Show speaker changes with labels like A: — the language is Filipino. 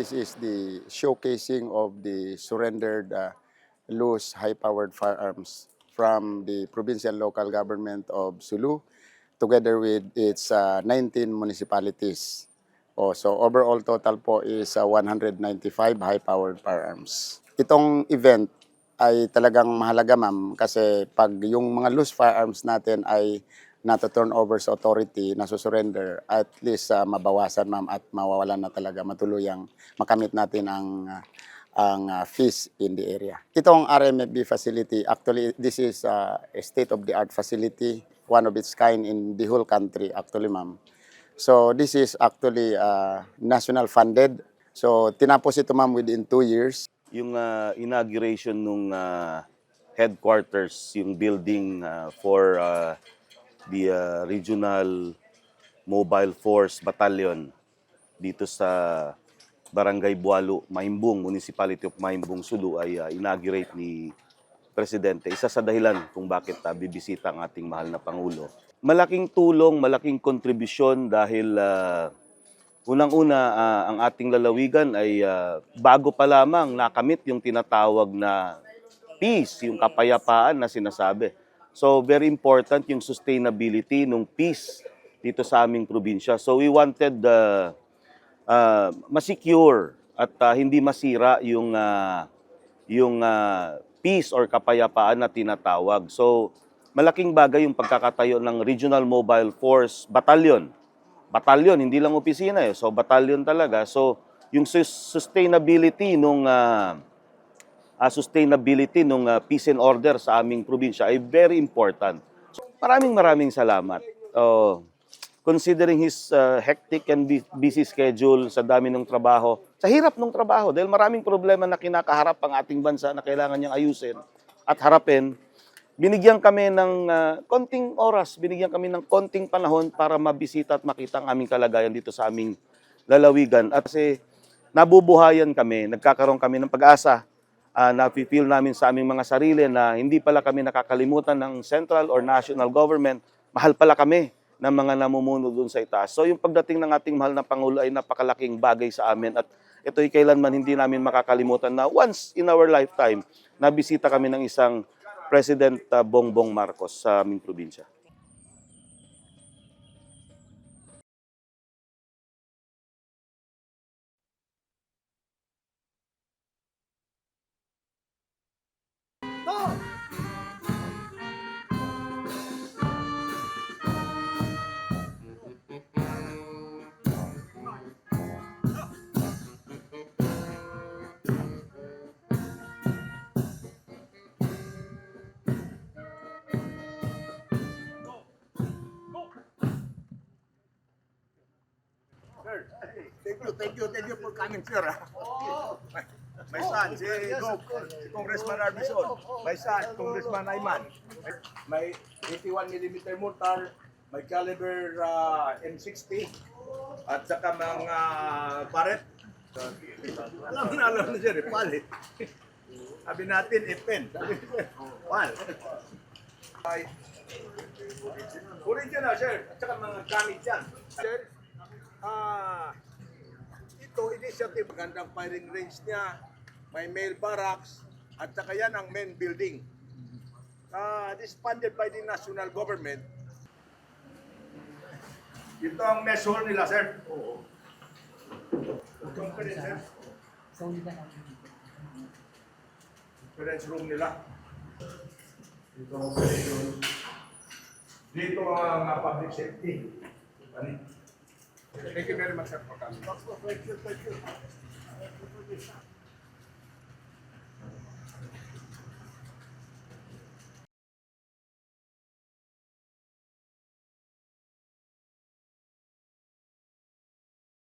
A: this is the showcasing of the surrendered loose high-powered firearms from the provincial local government of Sulu together with its 19 municipalities. So overall total po is 195 high-powered firearms. Itong event ay talagang mahalaga, ma'am, kasi pag yung mga loose firearms natin ay nato-turn over sa authority, nasusurrender, at least mabawasan, ma'am, at mawawalan na talaga, matuluyang makamit natin ang fees in the area. Itong RMFB facility, actually, this is a state-of-the-art facility, one of its kind in the whole country, actually, ma'am. So this is actually national funded. So tinapos ito, ma'am, within 2 years.
B: Yung inauguration nung headquarters, yung building for the Regional Mobile Force Battalion dito sa Barangay Bualo, Maimbung, Municipality of Maimbung, Sulu ay inaugurate ni Presidente. Isa sa dahilan kung bakit bibisita ang ating mahal na Pangulo. Malaking tulong, malaking kontribusyon dahil unang-una, ang ating lalawigan ay bago pa lamang nakamit yung tinatawag na peace, yung kapayapaan na sinasabi. So very important yung sustainability ng peace dito sa aming probinsya. So we wanted masecure at hindi masira yung peace or kapayapaan na tinatawag. So malaking bagay yung pagkakatayo ng Regional Mobile Force Battalion. Battalion, hindi lang opisina eh. So, battalion talaga. So, yung sustainability nung peace and order sa aming probinsya ay very important. So, maraming salamat. Considering his hectic and busy schedule, sa dami ng trabaho, sa hirap ng trabaho, dahil maraming problema na kinakaharap ang ating bansa na kailangan niyang ayusin at harapin, binigyan kami ng konting oras, binigyan kami ng konting panahon para mabisita at makita ang aming kalagayan dito sa aming lalawigan. At kasi nabubuhayan kami, nagkakaroon kami ng pag-asa, na-feel namin sa aming mga sarili na hindi pala kami nakakalimutan ng central or national government, mahal pala kami ng mga namumuno doon sa itaas. So yung pagdating ng ating mahal na Pangulo ay napakalaking bagay sa amin at ito'y kailanman hindi namin makakalimutan na once in our lifetime, nabisita kami ng isang President Bongbong Marcos sa aming probinsya.
C: Sir, thank you for coming, sir. My son, si Congressman Arbison. My son, Congressman Ayman. May 81mm mortar, may caliber M60, at saka mga barret. Alam na sir, pal. Sabi natin, pen. Pal. Original, sir. At saka mga gamit yan. Sir, ito initiative, magandang firing range niya, may mail barracks, at saka yan ang main building. This funded by the national government. Ito ang mess hall nila, sir. Oo. Conference, sir. Conference room nila. Ito ang operation. Dito ang public safety. Thank you very much, sir, for coming. Thank you.